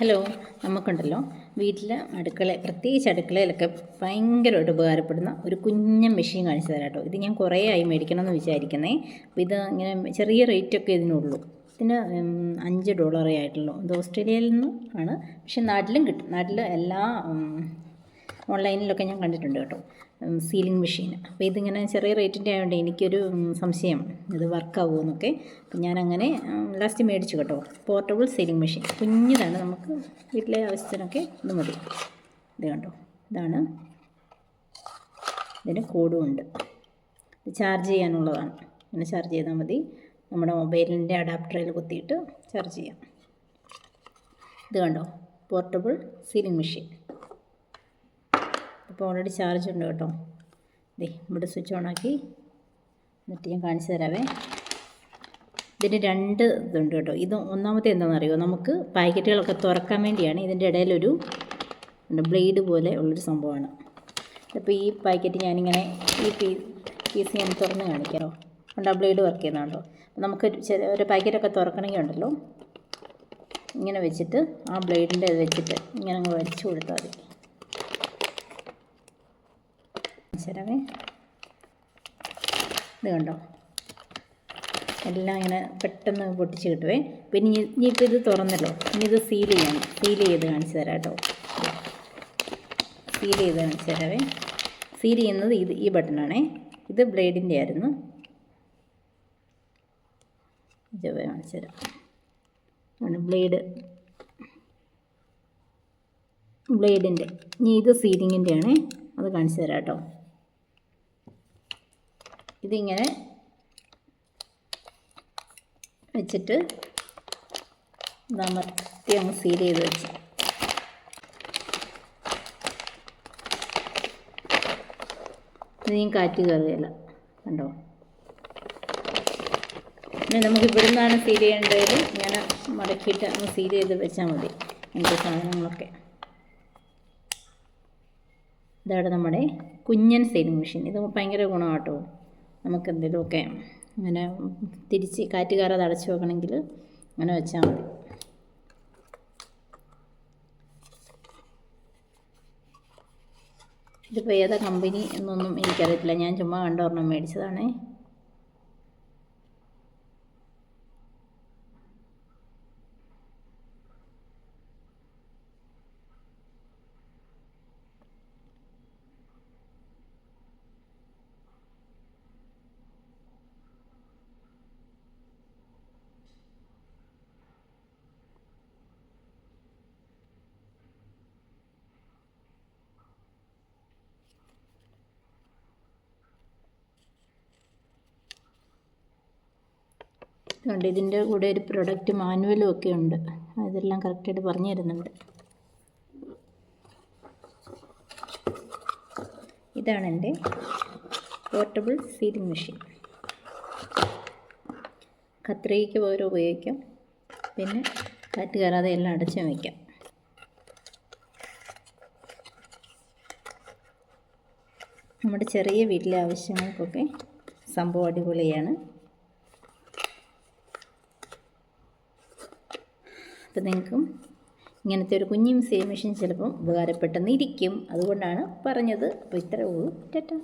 Hello, നമുക്കുണ്ടല്ലോ വീട്ടിൽ പ്രത്യേകിച്ച് അടുക്കളയിലൊക്കെ ഭയങ്കരമായിട്ട് ഉപകാരപ്പെടുന്ന ഒരു കുഞ്ഞൻ മെഷീൻ കാണിച്ചു തരാം കേട്ടോ. ഇത് ഞാൻ കുറേ ആയി മേടിക്കണമെന്ന് വിചാരിക്കുന്നേ. അപ്പോൾ ഇത് ഇങ്ങനെ ചെറിയ റേറ്റൊക്കെ ഇതിനുള്ളൂ. ഇതിന് $5 ആയിട്ടുള്ളൂ. ഇത് ഓസ്ട്രേലിയയിൽ നിന്ന് ആണ്, പക്ഷെ നാട്ടിലും കിട്ടും. നാട്ടിൽ എല്ലാ ഓൺലൈനിലൊക്കെ ഞാൻ കണ്ടിട്ടുണ്ട് കേട്ടോ, സീലിംഗ് മെഷീൻ. അപ്പോൾ ഇതിങ്ങനെ ചെറിയ റേറ്റിൻ്റെ ആയതുകൊണ്ട് എനിക്കൊരു സംശയം, ഇത് വർക്കാവുമോ എന്നൊക്കെ. അപ്പം ഞാനങ്ങനെ ലാസ്റ്റ് മേടിച്ചു കേട്ടോ. പോർട്ടബിൾ സീലിംഗ് മെഷീൻ, കുഞ്ഞിതാണ്, നമുക്ക് വീട്ടിലെ ആവശ്യത്തിനൊക്കെ ഇത് മതി. ഇത് കണ്ടോ, ഇതാണ്. ഇതിന് കോഡും ഉണ്ട്. ഇത് ചാർജ് ചെയ്യാനുള്ളതാണ്. ഇങ്ങനെ ചാർജ് ചെയ്താൽ മതി. നമ്മുടെ മൊബൈലിൻ്റെ അഡാപ്റ്ററിൽ കുത്തിയിട്ട് ചാർജ് ചെയ്യാം. ഇത് കണ്ടോ, പോർട്ടബിൾ സീലിംഗ് മെഷീൻ. ഇപ്പോൾ ഓൾറെഡി ചാർജ് ഉണ്ട് കേട്ടോ. ഇവിടെ സ്വിച്ച് ഓണാക്കി എന്നിട്ട് ഞാൻ കാണിച്ചു തരാവേ. ഇതിന് 2 ഇതുണ്ട് കേട്ടോ. ഇത് ഒന്നാമത്തെ എന്താണെന്നറിയോ, നമുക്ക് പാക്കറ്റുകളൊക്കെ തുറക്കാൻ വേണ്ടിയാണ്. ഇതിൻ്റെ ഇടയിലൊരു ബ്ലേഡ് പോലെ ഉള്ളൊരു സംഭവമാണ്. അപ്പോൾ ഈ പാക്കറ്റ് ഞാനിങ്ങനെ ഈ പീസ് ഞാൻ തുറന്ന് കാണിക്കാമോ. ഉണ്ട്, ബ്ലേഡ് വർക്ക് ചെയ്യുന്നുണ്ടോ. നമുക്ക് ഒരു പാക്കറ്റൊക്കെ തുറക്കണമെങ്കിൽ ഉണ്ടല്ലോ, ഇങ്ങനെ വെച്ചിട്ട് ആ ബ്ലേഡിൻ്റെ ഇത് വെച്ചിട്ട് ഇങ്ങനെ അങ്ങ് വലിച്ചു കൊടുത്താൽ മതി. ശരവേ, ഇത് കണ്ടോ, എല്ലാം ഇങ്ങനെ പെട്ടെന്ന് പൊട്ടിച്ച് കിട്ടുവേ. പിന്നെ ഇനിയിപ്പോൾ ഇത് തുറന്നല്ലോ, ഇനി ഇത് സീൽ ചെയ്യണം. സീൽ ചെയ്ത് കാണിച്ചു തരാം കേട്ടോ. സീൽ ചെയ്ത് കാണിച്ചു തരാവേ. സീൽ ചെയ്യുന്നത് ഈ ബട്ടണാണേ. ഇത് ബ്ലേഡിൻ്റെ ആയിരുന്നു. കാണിച്ചു തരാം. ബ്ലേഡിൻ്റെ. ഇനി ഇത് സീലിങ്ങിൻ്റെ ആണേ, അത് കാണിച്ചു തരാം കേട്ടോ. ഇതിങ്ങനെ വെച്ചിട്ട് മത്തി അങ്ങ് സീൽ ചെയ്ത് വെച്ച് ഇതിനും കാറ്റ് കയറുകയില്ല. കണ്ടോ, പിന്നെ നമുക്ക് ഇവിടെ നിന്നാണ് സീൽ ചെയ്യേണ്ടത്. ഇങ്ങനെ മടക്കിയിട്ട് അങ്ങ് സീൽ ചെയ്ത് വെച്ചാൽ മതി എൻ്റെ സാധനങ്ങളൊക്കെ. ഇതാണ് നമ്മുടെ കുഞ്ഞൻ സീലിംഗ് മെഷീൻ. ഇത് ഭയങ്കര ഗുണമാട്ടോ. നമുക്ക് എന്തെങ്കിലുമൊക്കെ അങ്ങനെ തിരിച്ച് കാറ്റ് കയറാതെ അടച്ചു വെക്കണമെങ്കിൽ അങ്ങനെ വെച്ചാൽ മതി. ഇതിപ്പോൾ ഏതാ കമ്പനി എന്നൊന്നും എനിക്കറിയത്തില്ല. ഞാൻ ചുമ്മാ കണ്ടൊരെണ്ണം മേടിച്ചതാണേ. അതുകൊണ്ട് ഇതിൻ്റെ കൂടെ ഒരു പ്രൊഡക്റ്റ് മാനുവലും ഒക്കെ ഉണ്ട്. അതെല്ലാം കറക്റ്റായിട്ട് പറഞ്ഞു തരുന്നുണ്ട്. ഇതാണ് എൻ്റെ പോർട്ടബിൾ സീലിംഗ് മെഷീൻ. കത്രികയ്ക്ക് പകരം ഉപയോഗിക്കാം. പിന്നെ കാറ്റ് കയറാതെ എല്ലാം അടച്ചും വയ്ക്കാം. നമ്മുടെ ചെറിയ വീട്ടിലെ ആവശ്യങ്ങൾക്കൊക്കെ സംഭവം അടിപൊളിയാണ്. അപ്പോൾ നിങ്ങൾക്കും ഇങ്ങനത്തെ ഒരു കുഞ്ഞു സീലിംഗ് മെഷീൻ ചിലപ്പം ഉപകാരപ്പെട്ടെന്നിരിക്കും. അതുകൊണ്ടാണ് പറഞ്ഞത്. അപ്പോൾ ഇത്രയേ ഉള്ളൂ. ടാറ്റാ.